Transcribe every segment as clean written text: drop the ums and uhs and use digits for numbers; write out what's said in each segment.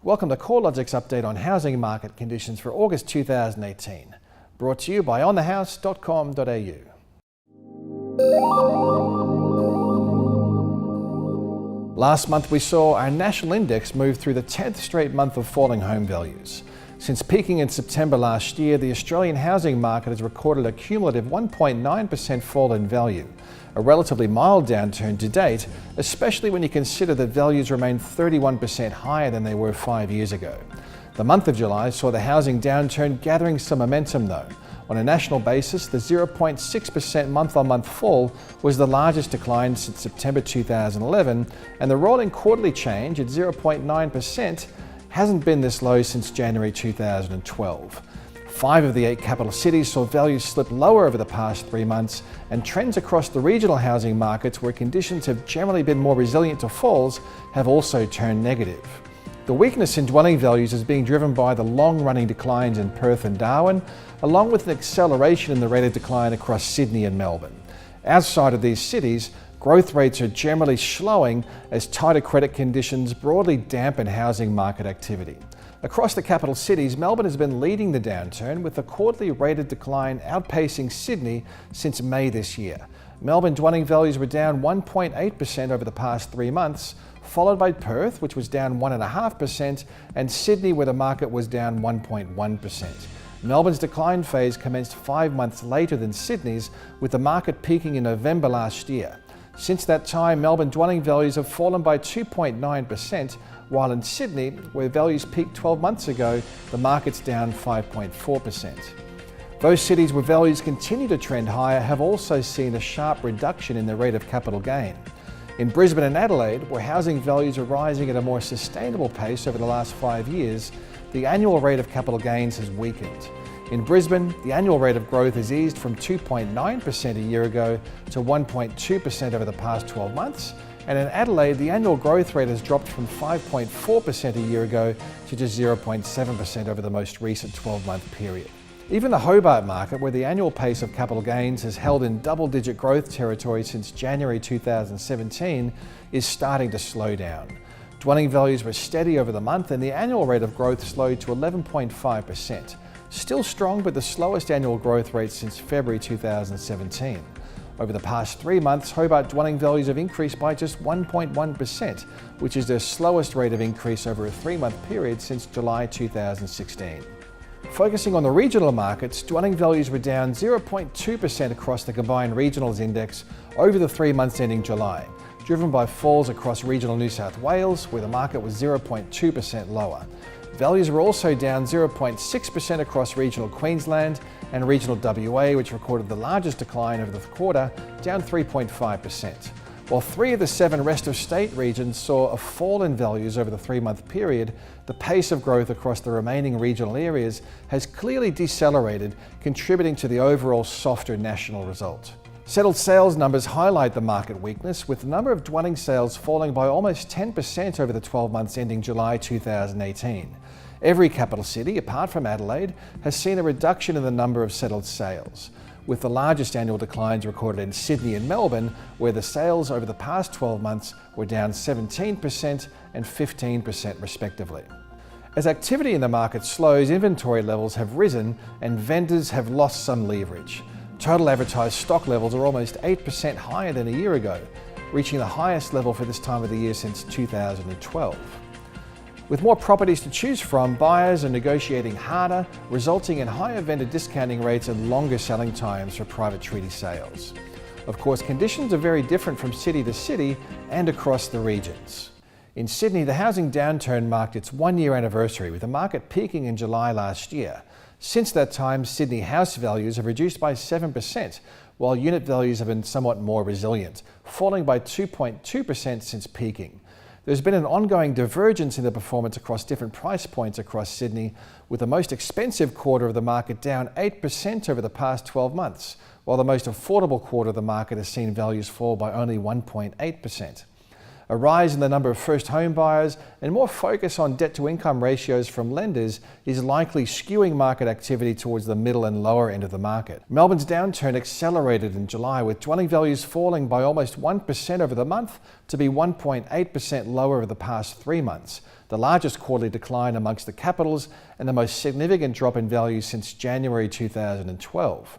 Welcome to CoreLogic's update on housing market conditions for August 2018, brought to you by onthehouse.com.au. Last month we saw our national index move through the 10th straight month of falling home values. Since peaking in September last year, the Australian housing market has recorded a cumulative 1.9% fall in value, a relatively mild downturn to date, especially when you consider that values remain 31% higher than they were 5 years ago. The month of July saw the housing downturn gathering some momentum though. On a national basis, the 0.6% month-on-month fall was the largest decline since September 2011, and the rolling quarterly change at 0.9% hasn't been this low since January 2012. 5 of the 8 capital cities saw values slip lower over the past 3 months, and trends across the regional housing markets where conditions have generally been more resilient to falls have also turned negative. The weakness in dwelling values is being driven by the long-running declines in Perth and Darwin, along with an acceleration in the rate of decline across Sydney and Melbourne. Outside of these cities, growth rates are generally slowing as tighter credit conditions broadly dampen housing market activity. Across the capital cities, Melbourne has been leading the downturn, with the quarterly rate of decline outpacing Sydney since May this year. Melbourne dwelling values were down 1.8% over the past 3 months, followed by Perth, which was down 1.5%, and Sydney, where the market was down 1.1%. Melbourne's decline phase commenced 5 months later than Sydney's, with the market peaking in November last year. Since that time, Melbourne dwelling values have fallen by 2.9%, while in Sydney, where values peaked 12 months ago, the market's down 5.4%. Those cities where values continue to trend higher have also seen a sharp reduction in the rate of capital gain. In Brisbane and Adelaide, where housing values are rising at a more sustainable pace over the last 5 years, the annual rate of capital gains has weakened. In Brisbane, the annual rate of growth has eased from 2.9% a year ago to 1.2% over the past 12 months, and in Adelaide, the annual growth rate has dropped from 5.4% a year ago to just 0.7% over the most recent 12-month period. Even the Hobart market, where the annual pace of capital gains has held in double-digit growth territory since January 2017, is starting to slow down. Dwelling values were steady over the month, and the annual rate of growth slowed to 11.5%. Still strong, but the slowest annual growth rate since February 2017. Over the past 3 months, Hobart dwelling values have increased by just 1.1%, which is their slowest rate of increase over a 3-month period since July 2016. Focusing on the regional markets, dwelling values were down 0.2% across the combined regionals index over the 3 months ending July, driven by falls across regional New South Wales, where the market was 0.2% lower. Values were also down 0.6% across regional Queensland and regional WA, which recorded the largest decline over the quarter, down 3.5%. While 3 of the 7 rest of state regions saw a fall in values over the 3-month period, the pace of growth across the remaining regional areas has clearly decelerated, contributing to the overall softer national result. Settled sales numbers highlight the market weakness, with the number of dwelling sales falling by almost 10% over the 12 months ending July 2018. Every capital city, apart from Adelaide, has seen a reduction in the number of settled sales, with the largest annual declines recorded in Sydney and Melbourne, where the sales over the past 12 months were down 17% and 15% respectively. As activity in the market slows, inventory levels have risen and vendors have lost some leverage. Total advertised stock levels are almost 8% higher than a year ago, reaching the highest level for this time of the year since 2012. With more properties to choose from, buyers are negotiating harder, resulting in higher vendor discounting rates and longer selling times for private treaty sales. Of course, conditions are very different from city to city and across the regions. In Sydney, the housing downturn marked its 1-year anniversary, with the market peaking in July last year. Since that time, Sydney house values have reduced by 7%, while unit values have been somewhat more resilient, falling by 2.2% since peaking. There's been an ongoing divergence in the performance across different price points across Sydney, with the most expensive quarter of the market down 8% over the past 12 months, while the most affordable quarter of the market has seen values fall by only 1.8%. A rise in the number of first home buyers and more focus on debt-to-income ratios from lenders is likely skewing market activity towards the middle and lower end of the market. Melbourne's downturn accelerated in July, with dwelling values falling by almost 1% over the month to be 1.8% lower over the past 3 months, the largest quarterly decline amongst the capitals and the most significant drop in value since January 2012.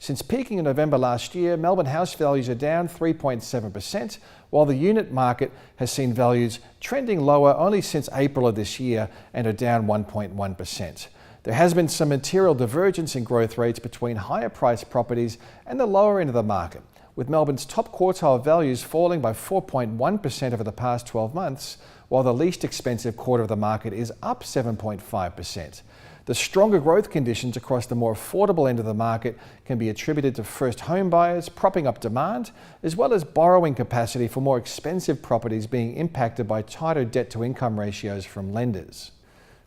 Since peaking in November last year, Melbourne house values are down 3.7%, while the unit market has seen values trending lower only since April of this year and are down 1.1%. There has been some material divergence in growth rates between higher priced properties and the lower end of the market, with Melbourne's top quartile values falling by 4.1% over the past 12 months, while the least expensive quarter of the market is up 7.5%. The stronger growth conditions across the more affordable end of the market can be attributed to first home buyers propping up demand, as well as borrowing capacity for more expensive properties being impacted by tighter debt-to-income ratios from lenders.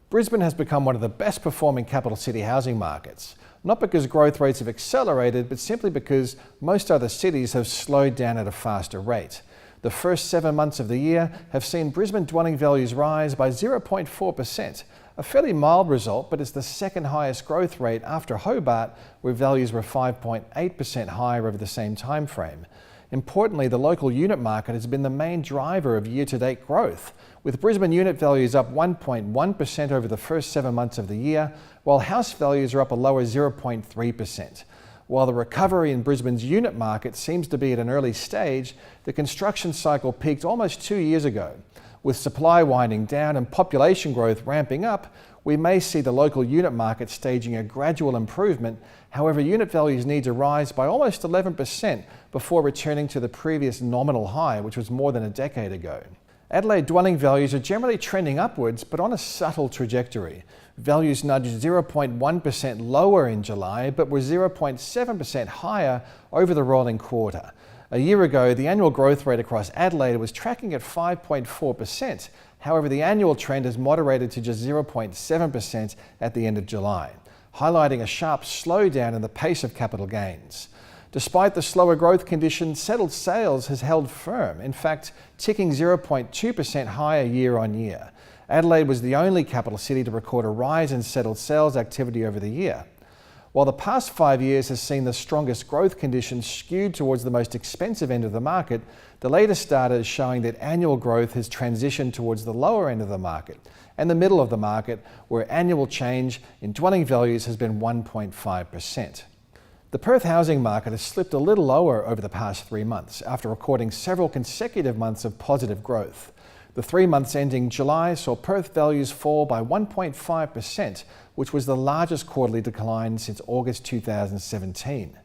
Brisbane has become one of the best performing capital city housing markets, not because growth rates have accelerated, but simply because most other cities have slowed down at a faster rate. The first 7 months of the year have seen Brisbane dwelling values rise by 0.4%, a fairly mild result, but it's the second highest growth rate after Hobart, where values were 5.8% higher over the same time frame. Importantly, the local unit market has been the main driver of year-to-date growth, with Brisbane unit values up 1.1% over the first 7 months of the year, while house values are up a lower 0.3%. While the recovery in Brisbane's unit market seems to be at an early stage, the construction cycle peaked almost 2 years ago. With supply winding down and population growth ramping up, we may see the local unit market staging a gradual improvement. However, unit values need to rise by almost 11% before returning to the previous nominal high, which was more than a decade ago. Adelaide dwelling values are generally trending upwards, but on a subtle trajectory. Values nudged 0.1% lower in July, but were 0.7% higher over the rolling quarter. A year ago, the annual growth rate across Adelaide was tracking at 5.4%. However, the annual trend has moderated to just 0.7% at the end of July, highlighting a sharp slowdown in the pace of capital gains. Despite the slower growth conditions, settled sales has held firm, in fact, ticking 0.2% higher year on year. Adelaide was the only capital city to record a rise in settled sales activity over the year. While the past 5 years has seen the strongest growth conditions skewed towards the most expensive end of the market, the latest data is showing that annual growth has transitioned towards the lower end of the market and the middle of the market, where annual change in dwelling values has been 1.5%. The Perth housing market has slipped a little lower over the past 3 months after recording several consecutive months of positive growth. The 3 months ending July saw Perth values fall by 1.5%, which was the largest quarterly decline since August 2017.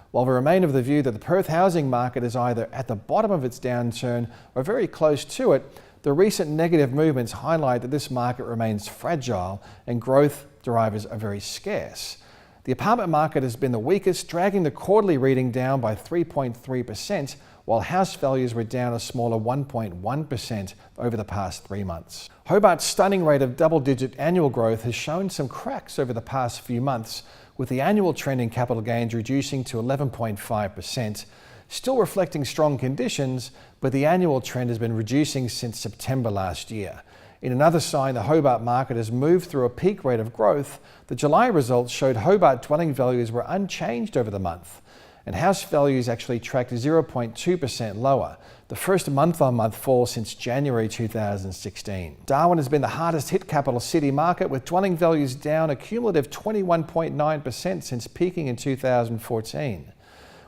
While we remain of the view that the Perth housing market is either at the bottom of its downturn or very close to it, the recent negative movements highlight that this market remains fragile and growth drivers are very scarce. The apartment market has been the weakest, dragging the quarterly reading down by 3.3%, while house values were down a smaller 1.1% over the past 3 months. Hobart's stunning rate of double-digit annual growth has shown some cracks over the past few months, with the annual trend in capital gains reducing to 11.5%, still reflecting strong conditions, but the annual trend has been reducing since September last year. In another sign the Hobart market has moved through a peak rate of growth, the July results showed Hobart dwelling values were unchanged over the month, and house values actually tracked 0.2% lower, the first month-on-month fall since January 2016. Darwin has been the hardest hit capital city market, with dwelling values down a cumulative 21.9% since peaking in 2014.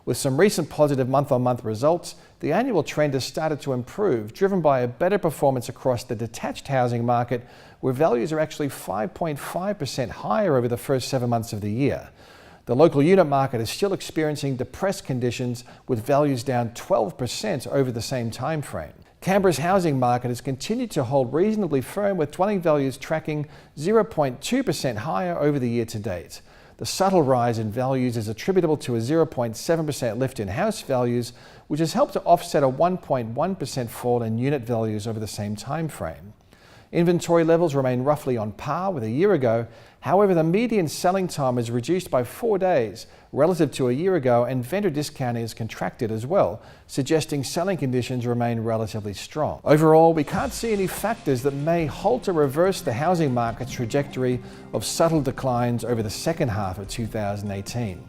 With some recent positive month-on-month results, the annual trend has started to improve, driven by a better performance across the detached housing market, where values are actually 5.5% higher over the first 7 months of the year. The local unit market is still experiencing depressed conditions, with values down 12% over the same time frame. Canberra's housing market has continued to hold reasonably firm, with dwelling values tracking 0.2% higher over the year to date. The subtle rise in values is attributable to a 0.7% lift in house values, which has helped to offset a 1.1% fall in unit values over the same time frame. Inventory levels remain roughly on par with a year ago. However, the median selling time is reduced by 4 days relative to a year ago, and vendor discounting is contracted as well, suggesting selling conditions remain relatively strong. Overall, we can't see any factors that may halt or reverse the housing market's trajectory of subtle declines over the second half of 2018.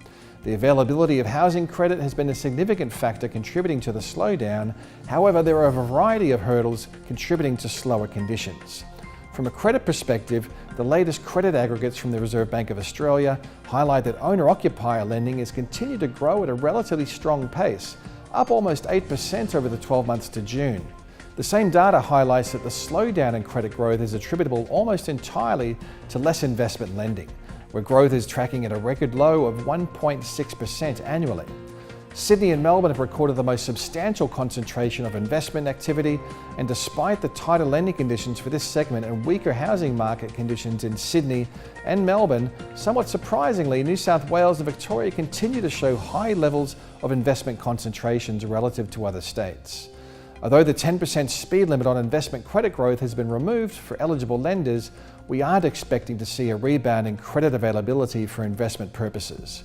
The availability of housing credit has been a significant factor contributing to the slowdown. However, there are a variety of hurdles contributing to slower conditions. From a credit perspective, the latest credit aggregates from the Reserve Bank of Australia highlight that owner-occupier lending has continued to grow at a relatively strong pace, up almost 8% over the 12 months to June. The same data highlights that the slowdown in credit growth is attributable almost entirely to less investment lending, where growth is tracking at a record low of 1.6% annually. Sydney and Melbourne have recorded the most substantial concentration of investment activity, and despite the tighter lending conditions for this segment and weaker housing market conditions in Sydney and Melbourne, somewhat surprisingly, New South Wales and Victoria continue to show high levels of investment concentrations relative to other states. Although the 10% speed limit on investment credit growth has been removed for eligible lenders, we aren't expecting to see a rebound in credit availability for investment purposes.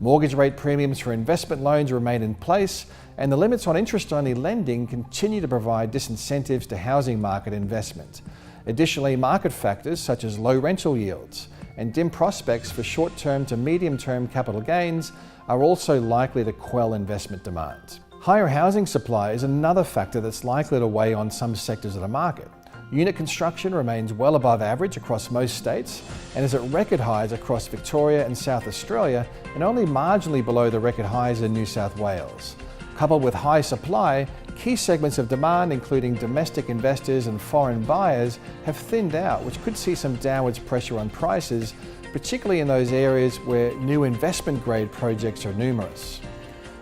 Mortgage rate premiums for investment loans remain in place, and the limits on interest-only lending continue to provide disincentives to housing market investment. Additionally, market factors such as low rental yields and dim prospects for short-term to medium-term capital gains are also likely to quell investment demand. Higher housing supply is another factor that's likely to weigh on some sectors of the market. Unit construction remains well above average across most states and is at record highs across Victoria and South Australia, and only marginally below the record highs in New South Wales. Coupled with high supply, key segments of demand, including domestic investors and foreign buyers, have thinned out, which could see some downwards pressure on prices, particularly in those areas where new investment-grade projects are numerous.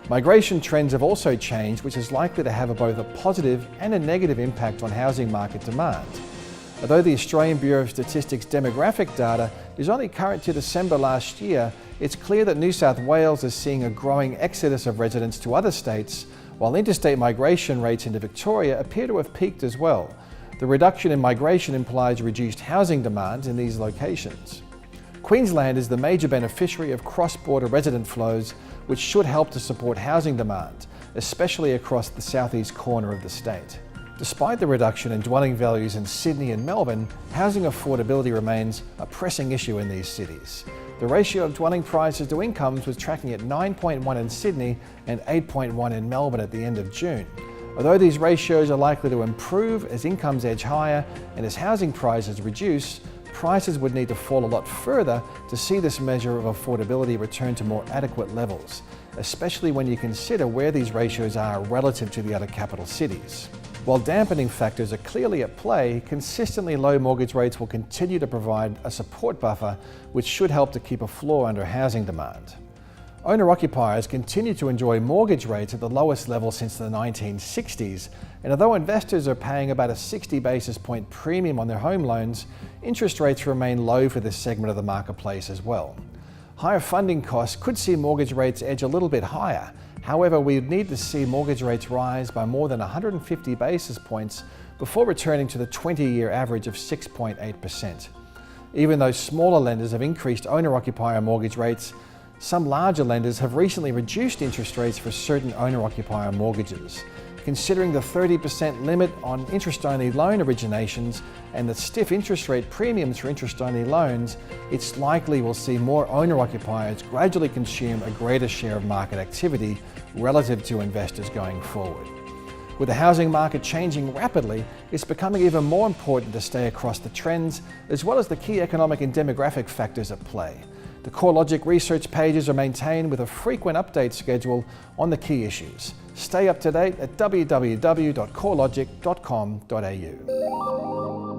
Migration trends have also changed, which is likely to have both a positive and a negative impact on housing market demand. Although the Australian Bureau of Statistics demographic data is only current to December last year, it's clear that New South Wales is seeing a growing exodus of residents to other states, while interstate migration rates into Victoria appear to have peaked as well. The reduction in migration implies reduced housing demand in these locations. Queensland is the major beneficiary of cross-border resident flows, which should help to support housing demand, especially across the southeast corner of the state. Despite the reduction in dwelling values in Sydney and Melbourne, housing affordability remains a pressing issue in these cities. The ratio of dwelling prices to incomes was tracking at 9.1 in Sydney and 8.1 in Melbourne at the end of June. Although these ratios are likely to improve as incomes edge higher and as housing prices reduce, prices would need to fall a lot further to see this measure of affordability return to more adequate levels, especially when you consider where these ratios are relative to the other capital cities. While dampening factors are clearly at play, consistently low mortgage rates will continue to provide a support buffer, which should help to keep a floor under housing demand. Owner-occupiers continue to enjoy mortgage rates at the lowest level since the 1960s, and although investors are paying about a 60 basis point premium on their home loans, interest rates remain low for this segment of the marketplace as well. Higher funding costs could see mortgage rates edge a little bit higher. However, we would need to see mortgage rates rise by more than 150 basis points before returning to the 20-year average of 6.8%. Even though smaller lenders have increased owner-occupier mortgage rates, some larger lenders have recently reduced interest rates for certain owner-occupier mortgages. Considering the 30% limit on interest-only loan originations and the stiff interest rate premiums for interest-only loans, it's likely we'll see more owner-occupiers gradually consume a greater share of market activity relative to investors going forward. With the housing market changing rapidly, it's becoming even more important to stay across the trends as well as the key economic and demographic factors at play. The CoreLogic research pages are maintained with a frequent update schedule on the key issues. Stay up to date at www.corelogic.com.au.